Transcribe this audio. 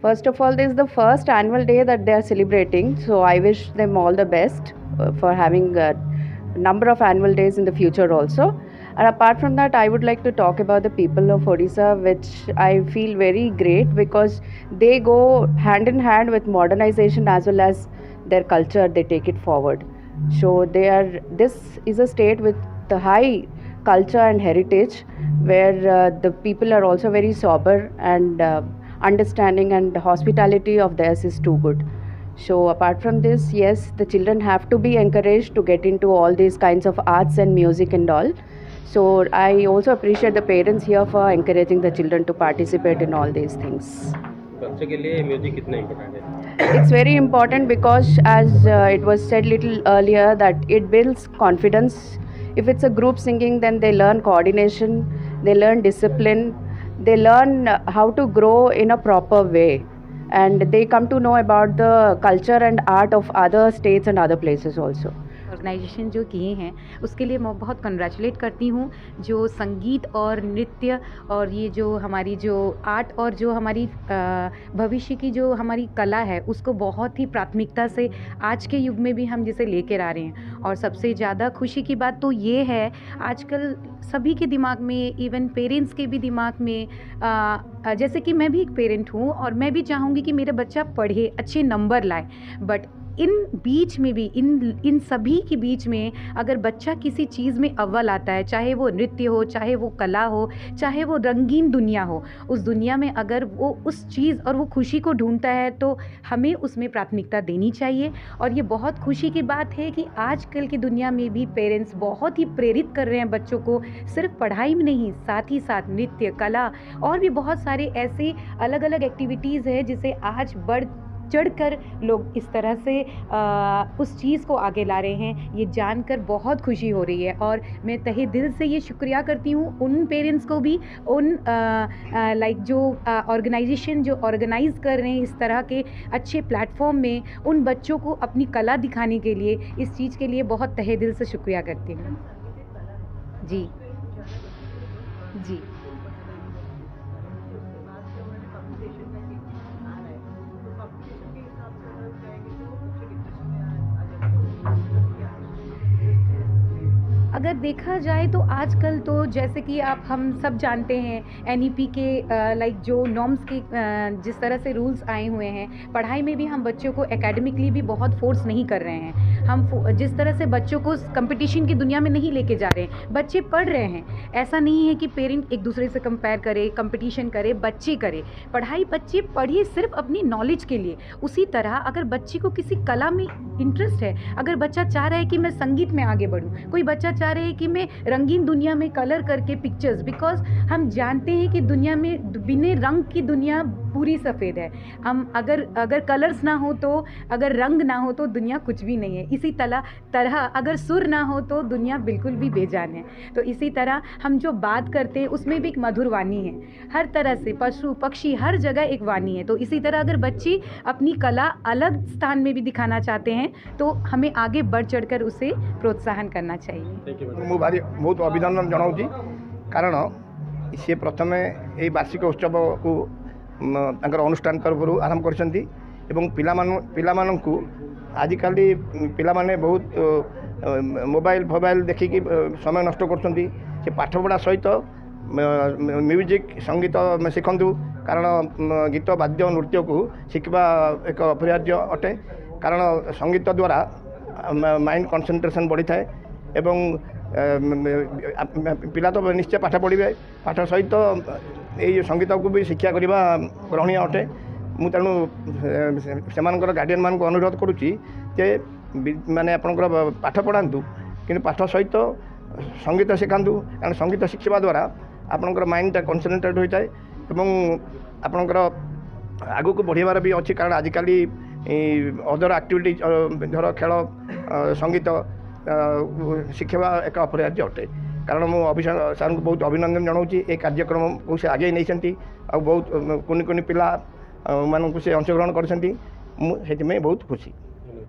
First of all, this is the first annual day that they are celebrating, so I wish them all the best for having a number of annual days in the future also. And apart from that, I would like to talk about the people of Odisha, which I feel very great because they go hand in hand with modernization as well as their culture, they take it forward. So this is a state with the high culture and heritage where the people are also very sober and understanding, and the hospitality of theirs is too good. So apart from this, yes, the children have to be encouraged to get into all these kinds of arts and music and all. So I also appreciate the parents here for encouraging the children to participate in all these things. बच्चे के लिए music कितना important है? It's very important because, as it was said little earlier, that it builds confidence. If it's a group singing, then they learn coordination, they learn discipline, they learn how to grow in a proper way, and they come to know about the culture and art of other states and other places also. Organisation जो किए हैं उसके लिए मैं बहुत congratulate करती हूँ। जो संगीत और नृत्य और ये जो हमारी जो आर्ट और जो हमारी भविष्य की जो हमारी कला है उसको बहुत ही प्राथमिकता से आज के युग में भी हम जिसे लेकर आ रहे हैं। और सबसे ज़्यादा खुशी की बात तो ये है, आजकल सभी के दिमाग में, इवन पेरेंट्स के भी दिमाग में, जैसे कि मैं भी एक पेरेंट हूँ और मैं भी चाहूँगी कि मेरा बच्चा पढ़े, अच्छे नंबर लाए, बट इन बीच में भी इन सभी के बीच में अगर बच्चा किसी चीज़ में अव्वल आता है, चाहे वो नृत्य हो, चाहे वो कला हो, चाहे वो रंगीन दुनिया हो, उस दुनिया में अगर वो उस चीज़ और वो खुशी को ढूंढता है तो हमें उसमें प्राथमिकता देनी चाहिए। और ये बहुत खुशी की बात है कि आजकल की दुनिया में भी पेरेंट्स बहुत ही प्रेरित कर रहे हैं बच्चों को, सिर्फ पढ़ाई में नहीं, साथ ही साथ नृत्य, कला और भी बहुत सारे ऐसे अलग अलग एक्टिविटीज़ है जिसे आज बढ़ चढ़कर लोग इस तरह से उस चीज़ को आगे ला रहे हैं। ये जानकर बहुत खुशी हो रही है और मैं तहे दिल से ये शुक्रिया करती हूँ उन पेरेंट्स को भी, उन लाइक जो ऑर्गेनाइजेशन जो ऑर्गेनाइज़ कर रहे हैं इस तरह के अच्छे प्लेटफॉर्म में, उन बच्चों को अपनी कला दिखाने के लिए, इस चीज़ के लिए बहुत तहे दिल से शुक्रिया करती हूँ। जी जी। अगर देखा जाए तो आजकल तो जैसे कि हम सब जानते हैं एनईपी के लाइक जो नॉर्म्स के जिस तरह से रूल्स आए हुए हैं, पढ़ाई में भी हम बच्चों को एकेडमिकली भी बहुत फोर्स नहीं कर रहे हैं। हम जिस तरह से बच्चों को कंपटीशन की दुनिया में नहीं लेके जा रहे हैं, बच्चे पढ़ रहे हैं। ऐसा नहीं है कि पेरेंट एक दूसरे से कंपेयर करे, कंपटीशन करे, बच्चे करे पढ़ाई, बच्चे पढ़िए सिर्फ अपनी नॉलेज के लिए। उसी तरह अगर बच्चे को किसी कला में इंटरेस्ट है, अगर बच्चा चाह रहा है कि मैं संगीत में आगे बढ़ूँ, कोई बच्चा चाह रहे हैं कि मैं रंगीन दुनिया में कलर करके पिक्चर्स, बिकॉज हम जानते हैं कि दुनिया में बिना रंग की दुनिया पूरी सफ़ेद है। हम अगर कलर्स ना हो तो, अगर रंग ना हो तो दुनिया कुछ भी नहीं है। इसी तरह अगर सुर ना हो तो दुनिया बिल्कुल भी बेजान है। तो इसी तरह हम जो बात करते हैं उसमें भी एक मधुर वाणी है, हर तरह से पशु पक्षी हर जगह एक वाणी है। तो इसी तरह अगर बच्चे अपनी कला अलग स्थान में भी दिखाना चाहते हैं तो हमें आगे बढ़ चढ़कर उसे प्रोत्साहन करना चाहिए। ମୁଁ ଭାରି ବହୁତ ଅଭିନନ୍ଦନ ଜଣାଉଛି, କାରଣ ସେ ପ୍ରଥମେ ଏହି ବାର୍ଷିକ ଉତ୍ସବକୁ ତାଙ୍କର ଅନୁଷ୍ଠାନ ତରଫରୁ ଆରମ୍ଭ କରିଛନ୍ତି ଏବଂ ପିଲାମାନଙ୍କୁ ଆଜିକାଲି ପିଲାମାନେ ବହୁତ ମୋବାଇଲ ଦେଖିକି ସମୟ ନଷ୍ଟ କରୁଛନ୍ତି। ସେ ପାଠପଢ଼ା ସହିତ ମ୍ୟୁଜିକ୍ ସଙ୍ଗୀତ ଶିଖନ୍ତୁ, କାରଣ ଗୀତ ବାଦ୍ୟ ନୃତ୍ୟକୁ ଶିଖିବା ଏକ ଅପରିହାର୍ଯ୍ୟ ଅଟେ। କାରଣ ସଙ୍ଗୀତ ଦ୍ୱାରା ମାଇଣ୍ଡ କନସେନ୍ଟ୍ରେସନ୍ ବଢ଼ିଥାଏ ଏବଂ ପିଲା ତ ନିଶ୍ଚୟ ପାଠ ପଢ଼ିବେ, ପାଠ ସହିତ ଏଇ ସଙ୍ଗୀତକୁ ବି ଶିକ୍ଷା କରିବା ଗ୍ରହଣୀୟ ଅଟେ। ମୁଁ ତେଣୁ ସେମାନଙ୍କର ଗାର୍ଡ଼ିଆନ୍ମାନଙ୍କୁ ଅନୁରୋଧ କରୁଛି ଯେ ମାନେ ଆପଣଙ୍କର ପାଠ ପଢ଼ାନ୍ତୁ କିନ୍ତୁ ପାଠ ସହିତ ସଙ୍ଗୀତ ଶିଖାନ୍ତୁ, କାରଣ ସଙ୍ଗୀତ ଶିଖିବା ଦ୍ୱାରା ଆପଣଙ୍କର ମାଇଣ୍ଡଟା କନସେନ୍ଟ୍ରେଟ୍ ହୋଇଥାଏ ଏବଂ ଆପଣଙ୍କର ଆଗକୁ ବଢ଼ିବାର ବି ଅଛି। କାରଣ ଆଜିକାଲି ଅଦର ଆକ୍ଟିଭିଟି ଧର ଖେଳ, ସଙ୍ଗୀତ ଶିଖିବା ଏକ ଅପରିହାର୍ଯ୍ୟ ଅଟେ। କାରଣ ମୁଁ ସାର୍ଙ୍କୁ ବହୁତ ଅଭିନନ୍ଦନ ଜଣାଉଛି, ଏ କାର୍ଯ୍ୟକ୍ରମକୁ ସେ ଆଗେଇ ନେଇଛନ୍ତି ଆଉ ବହୁତ କୁନି କୁନି ପିଲାମାନଙ୍କୁ ସେ ଅଂଶଗ୍ରହଣ କରିଛନ୍ତି। ମୁଁ ସେଥିପାଇଁ ବହୁତ ଖୁସି।